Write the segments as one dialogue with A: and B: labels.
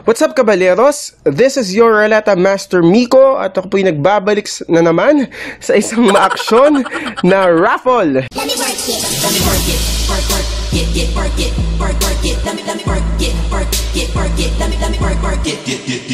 A: What's up, kabaleros? This is your Roleta Master Miko at ako po'y nagbabalik na naman sa isang maaksyon na raffle.
B: Let me work it, let me work it, work it, work it, work it, let me work it, work it, work it, let me work it.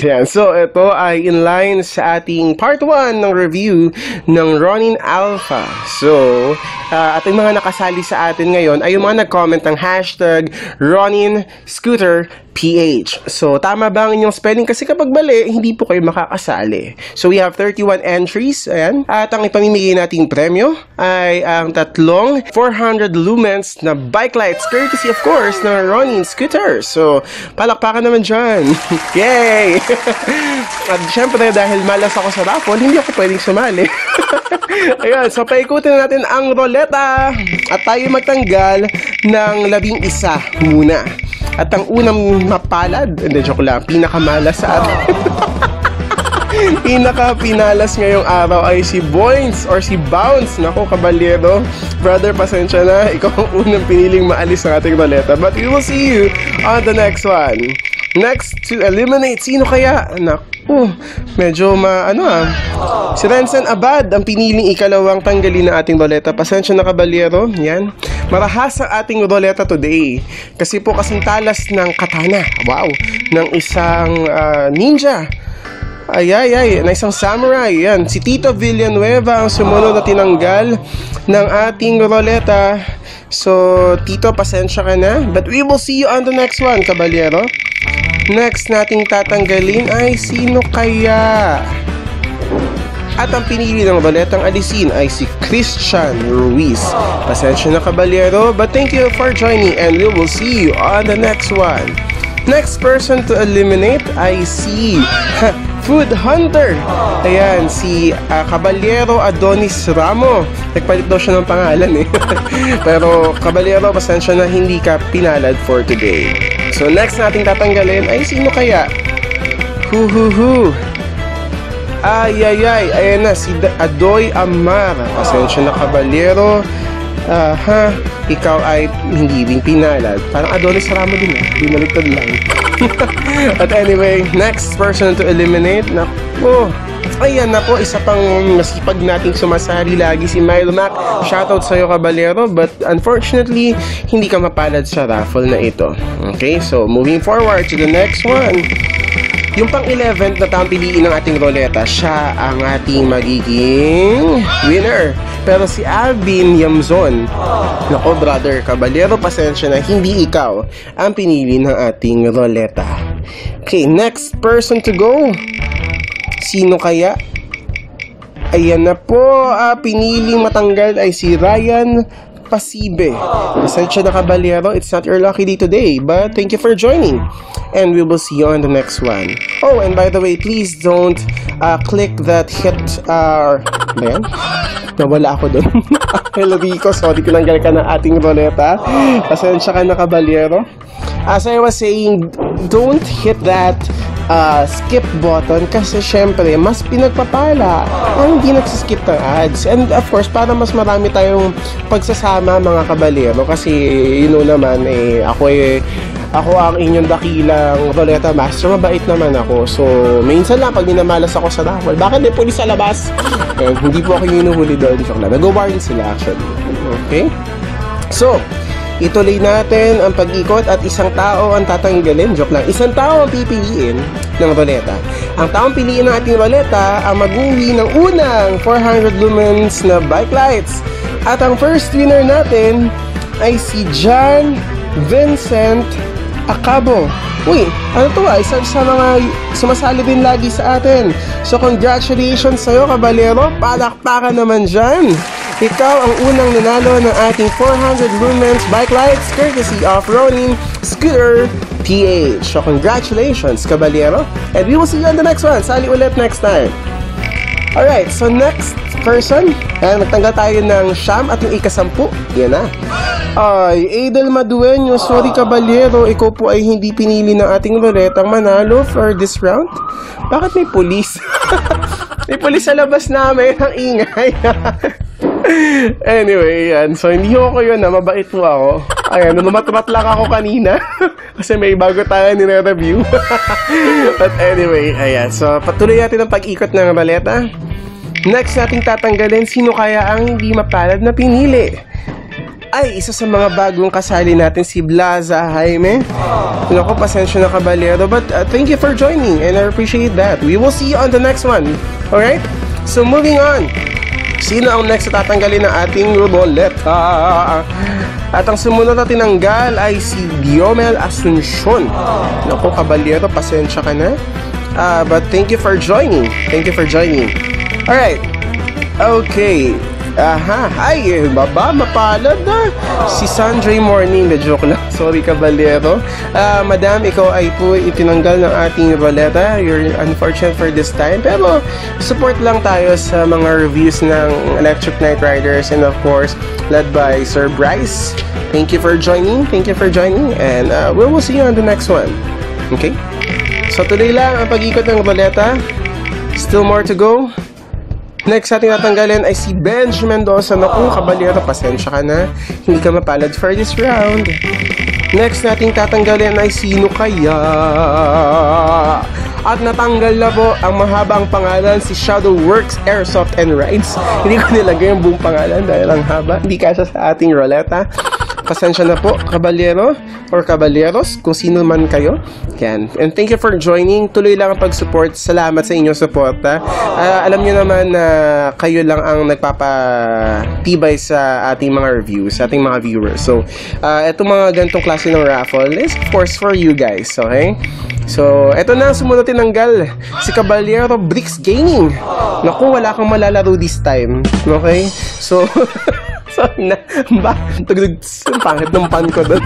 A: Yan, so ito ay in line sa ating part 1 ng review ng Ronin Alpha. So, ating mga nakasali sa atin ngayon ay yung mga nag-comment ng hashtag Ronin Scooter PH. So, tama ba ang inyong spelling? Kasi kapag mali, hindi po kayo makakasali. So, we have 31 entries. Ayan. At ang ipamimigay nating premyo ay ang tatlong 400 lumens na bike lights, courtesy of course ng Ronin Scooter. So, palakpakan naman dyan. Yay! At syempre, dahil malas ako sa raffle, hindi ako pwedeng sumali. Ayan, so paikutin natin ang roleta at tayo magtanggal ng 11 muna. At ang unang mapalad, hindi, joke lang, pinakamalas sa atin. Pinaka-pinalas ngayong araw ay si Boins or si Bounce. Naku, kabalyero. Brother, pasensya na. Ikaw ang unang piniling maalis ng ating roleta. But we will see you on the next one. Next to eliminate. Sino kaya? Naku, medyo si Rensen Abad ang piniling ikalawang tanggalin na ating roleta. Pasensya na, kabalyero. Yan. Marahas ang ating roleta today. Kasi po kasing talas ng katana. Wow. Ng isang ninja. Ay, na isang samurai. Yan. Si Tito Villanueva ang sumunod na tinanggal ng ating roleta. So, Tito, pasensya ka na. But we will see you on the next one, kabalyero. Next nating tatanggalin ay sino kaya? At ang pinili ng roletang alisin ay si Christian Ruiz. Pasensya na, kabalyero, but thank you for joining and we will see you on the next one. Next person to eliminate ay si Food Hunter. Ayan, si Caballero Adonis Ramo. Nagpalit daw siya ng pangalan eh. Pero Caballero, pasensya na hindi ka pinalad for today. So next nating tatanggalin ay sino kaya? Ayan na, si Adoy Amar. Pasensya na, Caballero. Ikaw ay hindi din pinalad. Parang Adonis Ramo din eh. Binaligtad lang. But anyway, next person to eliminate. Naku, ayan na po, isa pang masipag nating sumasali lagi, si Milo Mac. Shoutout sa'yo, kabalyero, but unfortunately, hindi ka mapalad sa raffle na ito. Okay, so moving forward to the next one. Yung pang-11 na taong piliin ng ating roleta, siya ang ating magiging winner. Pero si Alvin Yamzon, nako brother, kabalyero, pasensya na hindi ikaw ang pinili ng ating roleta. Okay, next person to go. Sino kaya? Ayan na po, piniling matanggal ay si Ryan Pasibe. Pasensya na, kabalyero, it's not your lucky day today, but thank you for joining. And we will see you on the next one. Oh, and by the way, please don't click that hit, ayan. Nawala ako doon. Hello, Rico. Sorry, tinanggal ka ng ating roleta. Pasensya ka na, kabalyero. As I was saying, don't hit that skip button kasi syempre mas pinagpapala ang hindi nagsiskip ng ads. And of course, para mas marami tayong pagsasama, mga kabalero, kasi you know naman ako ang inyong dakilang roleta master. Mabait naman ako. So, minsan lang pag minamalas ako sa raffle, bakit may pulis sa labas? Hindi po ako hinuhuli doon. Nag-warn sila actually. Okay? So, ituloy natin ang pag-ikot at isang tao ang tatanggalin. Joke lang. Isang tao ang pipiliin ng roleta. Ang taong piliin ng ating roleta ang mag-uwi ng unang 400 lumens na bike lights. At ang first winner natin ay si John Vincent Acabo. Uy, ano to isa sa mga sumasali din lagi sa atin. So congratulations sa'yo, kabalero. Palakpakan naman dyan. Ikaw ang unang nanalo ng ating 400 lumens bike lights courtesy of Ronin Scooter PH. So congratulations, kabalero. And we will see you on the next one. Sali ulit next time. Alright, so next person. Ayan, magtanggal tayo ng siyam at yung ika-10. Yan na. Ay, Adel Madueño, sorry, kabalero. Ikaw po ay hindi pinili ng ating roletang manalo for this round. Bakit may pulis? May pulis sa labas namin. Ang ingay. Anyway, yan. So, hindi ko yun na mabait po ako. Ayan, lumatrat lang ako kanina. Kasi may bago tayo nire-review. But anyway, ayan. So, patuloy natin ang pag-ikot ng ruleta. Next nating tatanggalin, sino kaya ang hindi mapalad na pinili? Ay, isa sa mga bagong kasali natin, si Blaza Jaime. Naku, pasensya na kabalero, but thank you for joining and I appreciate that. We will see you on the next one. Alright? So, moving on. Sino ang next na tatanggalin ng ating ruleta? At ang sumunod na tinanggal ay si Diomel Asuncion. Naku, kabalero, pasensya ka na. But thank you for joining. Thank you for joining. Alright. Okay. Ay, baba, mapalad na. Si Sandre Morning, na joke lang. Sorry, kabalero. Madam, ikaw ay po itinanggal ng ating ruleta. You're unfortunate for this time. Pero, support lang tayo sa mga reviews ng Electric Knight Riders and of course, led by Sir Bryce. Thank you for joining. Thank you for joining. And we will see you on the next one. Okay? So, tuloy lang ang pag-ikot ng ruleta. Still more to go. Next ating natanggalin ay si Benj Mendoza. Naku, kabalero, pasensya ka na. Hindi ka mapalad for this round. Next nating tatanggalin ay sino kaya? At natanggal na po ang mahabang pangalan, si Shadowworks Airsoft and Rides. Hindi ko nilagay yung buong pangalan dahil ang haba. Hindi kasya sa ating ruleta. Pasensya na po, kabalero or kabaleros, kung sino man kayo. Yan. And thank you for joining. Tuloy lang ang pag-support. Salamat sa inyong suporta. Alam nyo naman na kayo lang ang nagpapatibay sa ating mga reviews, sa ating mga viewers. So, etong mga ganitong klase ng raffle is of course for you guys. Okay? So, eto na, sumunod tinanggal. Si Caballero Bricks Gaming. Naku, wala kang malalaro this time. Okay? So, sorry na. Pangit ng pan ko doon.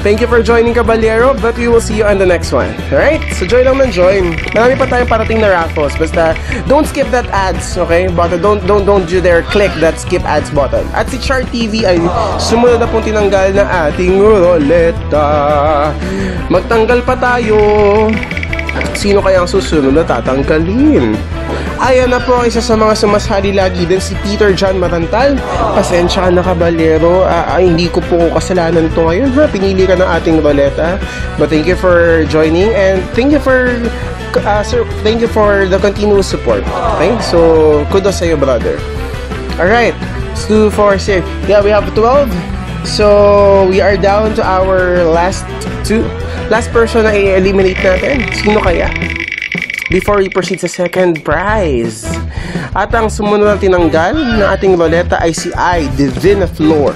A: Thank you for joining, Caballero, but we will see you on the next one. Alright? So, join lang man join. Marami pa tayong parating na raffles. Basta, don't skip that ads, okay? But don't you dare click that skip ads button. At si Char TV ay sumunod na pong tinanggal na ating ruleta. Magtanggal pa tayo. Sino kaya ang susunod na tatanggalin? Ayan na po ang isa sa mga sumasali lagi din, si Peter John Marantal. Pasensya ka na, kabalero. Hindi ko po kasalanan to ngayon, ha? Pinili ka ng ating ruleta. But thank you for joining and thank you for thank you for the continuous support. Okay? So, kudos sa'yo, brother. Alright. 2, 4, 6. Yeah, we have 12. So, we are down to our last person na i-eliminate natin. Sino kaya? Before we proceed sa second prize. At ang sumunod na tinanggal na ating ruleta ay si Divina Floor.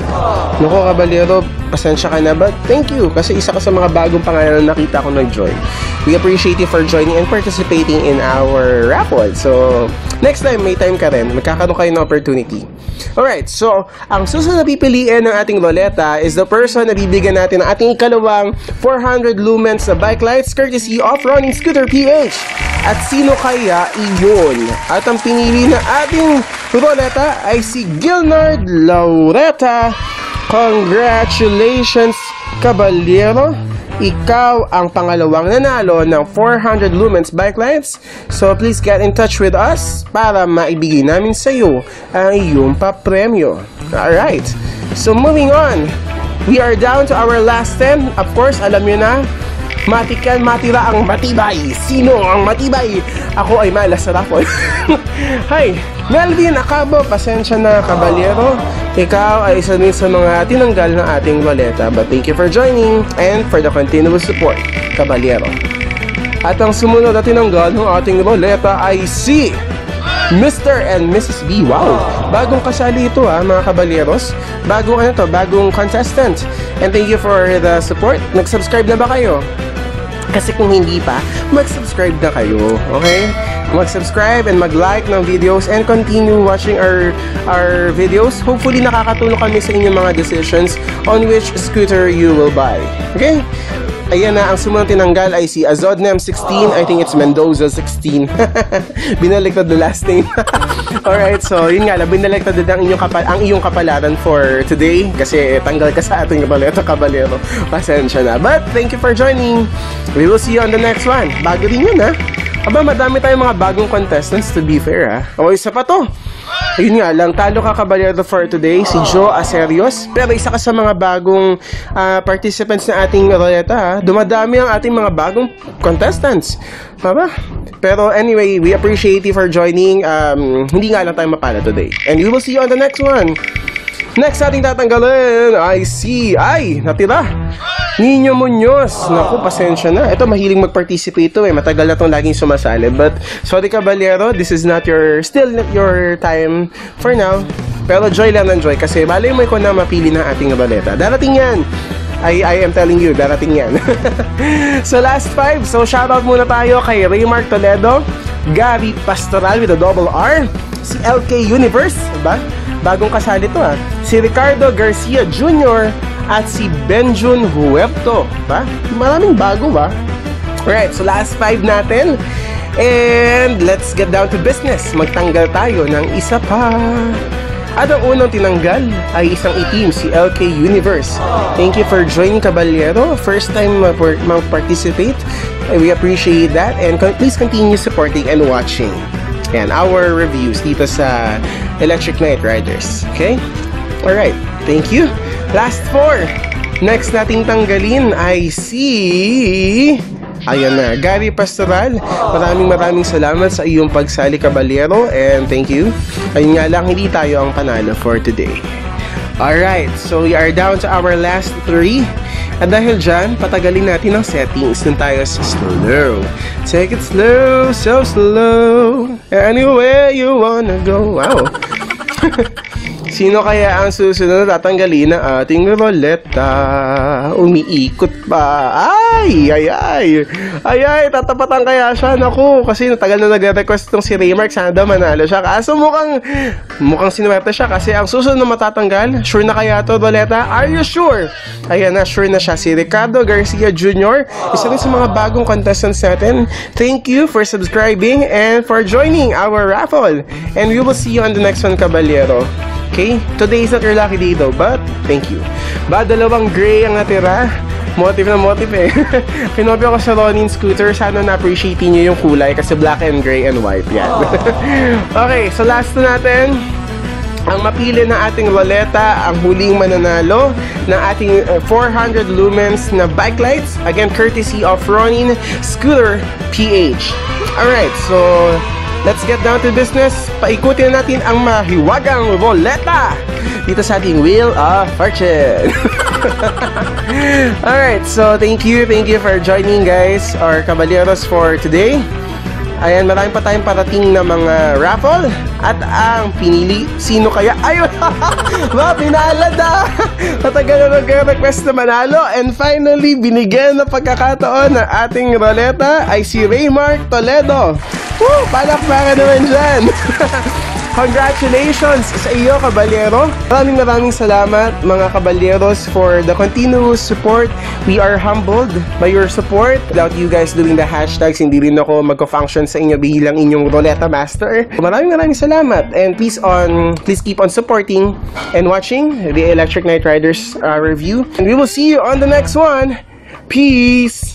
A: Naku, kabalero, pasensya ka na, but thank you kasi isa ka sa mga bagong pangalan na nakita ko nag-join. We appreciate you for joining and participating in our raffle. So, next time, may time ka rin. Magkakaroon kayo ng opportunity. Alright, so, ang susunod na pipiliin ng ating ruleta is the person na bibigyan natin ng ating ikalawang 400 lumens na bike lights courtesy of Running Scooter PH. At sino kaya iyon? At ang pinili na ating ruleta ay si Gilnard Laureta. Congratulations, Caballero! Ikaw ang pangalawang nanalo ng 400 lumens bike lights. So please get in touch with us para maibigay namin sa iyo ang iyong papremyo. Alright, so moving on. We are down to our last 10. Of course, alam nyo na, matikan matira ang matibay. Sino ang matibay? Ako ay malas sa raffle. Hi, Melvin Acabo, pasensya na, kabalero. Ikaw ay isa din sa mga tinanggal ng ating ruleta. But thank you for joining and for the continuous support, kabalero. At ang sumunod na tinanggal ng ating ruleta ay si Mr. and Mrs. B. Wow, bagong kasali ito, ha, mga kabaleros. Bagong contestant. And thank you for the support. Nag-subscribe na ba kayo? Kasi kung hindi pa, mag-subscribe na kayo, okay? Mag-subscribe and mag-like ng videos and continue watching our videos. Hopefully, nakakatulong kami sa inyong mga decisions on which scooter you will buy. Okay? Ayan na, ang sumunod tinanggal ay si Azodnem 16. I think it's Mendoza 16. Binaliktad the last name. Alright, so yun nga, binaliktad din ang iyong kapalaran for today. Kasi tanggal ka sa ating kabalero. Pasensya na. But thank you for joining. We will see you on the next one. Bago din yun, ha? Aba, madami tayong mga bagong contestants, to be fair, ha? O, isa pa to. Ayun nga lang, talo ka kabalyero for today, si Joe Aserios. Pero isa ka sa mga bagong participants na ating ruleta, ha? Dumadami ang ating mga bagong contestants. Diba? Pero anyway, we appreciate you for joining. Hindi nga lang tayo mapala today. And we will see you on the next one. Next ating tatanggalin, natira. Nino Munoz. Naku, pasensya na. Ito, mahiling mag-participate ito eh. Matagal na itong laging sumasali. But, sorry kabalyero, this is not still not your time for now. Pero joy lang ng joy kasi malay mo ikaw na mapili ng ating ruleta. Darating yan. I am telling you, darating yan. So, last 5. So, shoutout muna tayo kay Raymark Toledo, Gary Pastoral with a double R, si LK Universe, diba? Bagong kasali to ha. Si Ricardo Garcia Jr., at si Benjun Huerto, ba? Maraming bago ba? Alright, so last 5 natin. And let's get down to business. Magtanggal tayo ng isa pa. At ang unang tinanggal ay isang itim, si LK Universe. Thank you for joining, kabalyero. First time mag-participate. We appreciate that. And please continue supporting and watching our reviews dito sa Electric Knight Riders. Okay? Alright, thank you. Last 4. Next nating tanggalin ay ayan na, Gary Pastoral. Maraming salamat sa iyong pagsali, kabalyero. And thank you. Ayun nga lang, hindi tayo ang panalo for today. Alright, so we are down to our last 3. At dahil dyan, patagalin natin ang settings nung tayo sa slow. Take it slow, so slow. Anywhere you wanna go. Wow. Sino kaya ang susunod na tatanggalin ng ating ruleta? Umiikot pa. Ay, tatapatan kaya siya. Naku, kasi natagal na nag-request itong si Raymark. Sana daw manalo siya. Kaso mukhang sinuwerte siya kasi ang susunod na matatanggal, sure na kaya to ruleta? Are you sure? Ayan na, sure na siya. Si Ricardo Garcia Jr., isa rin sa mga bagong contestants natin. Thank you for subscribing and for joining our raffle. And we will see you on the next one, kabalyero. Okay? Today is not your lucky day though, but thank you. Dalawang gray ang natira. Motive na motive eh. Pinopio ko sa Ronin Scooter. Sana na-appreciate niyo yung kulay kasi black and gray and white. Yan. Okay, so last na natin. Ang mapili na ating ruleta, ang huling mananalo ng ating 400 lumens na bike lights. Again, courtesy of Ronin Scooter PH. Alright, so let's get down to business. Paikutin natin ang mahiwagang ruleta dito sa ating Wheel of Fortune. Alright, so thank you for joining, guys, our kabalyeros for today. Ayan, marami pa tayong parating na mga raffle. At ang pinili, sino kaya? Ayun! Pinalad na! Matagal na nag-request na manalo. And finally, binigyan na pagkakataon ng ating ruleta ay si Raymark Toledo. Woo! Palakpakan naman dyan! Congratulations sa iyo, kabalyero. Maraming salamat, mga kabalyeros, for the continuous support. We are humbled by your support. Without you guys doing the hashtags, hindi rin ako magko-function sa inyo bilang inyong ruleta master. Maraming salamat. And please keep on supporting and watching the Electric Knight Riders review. And we will see you on the next one. Peace!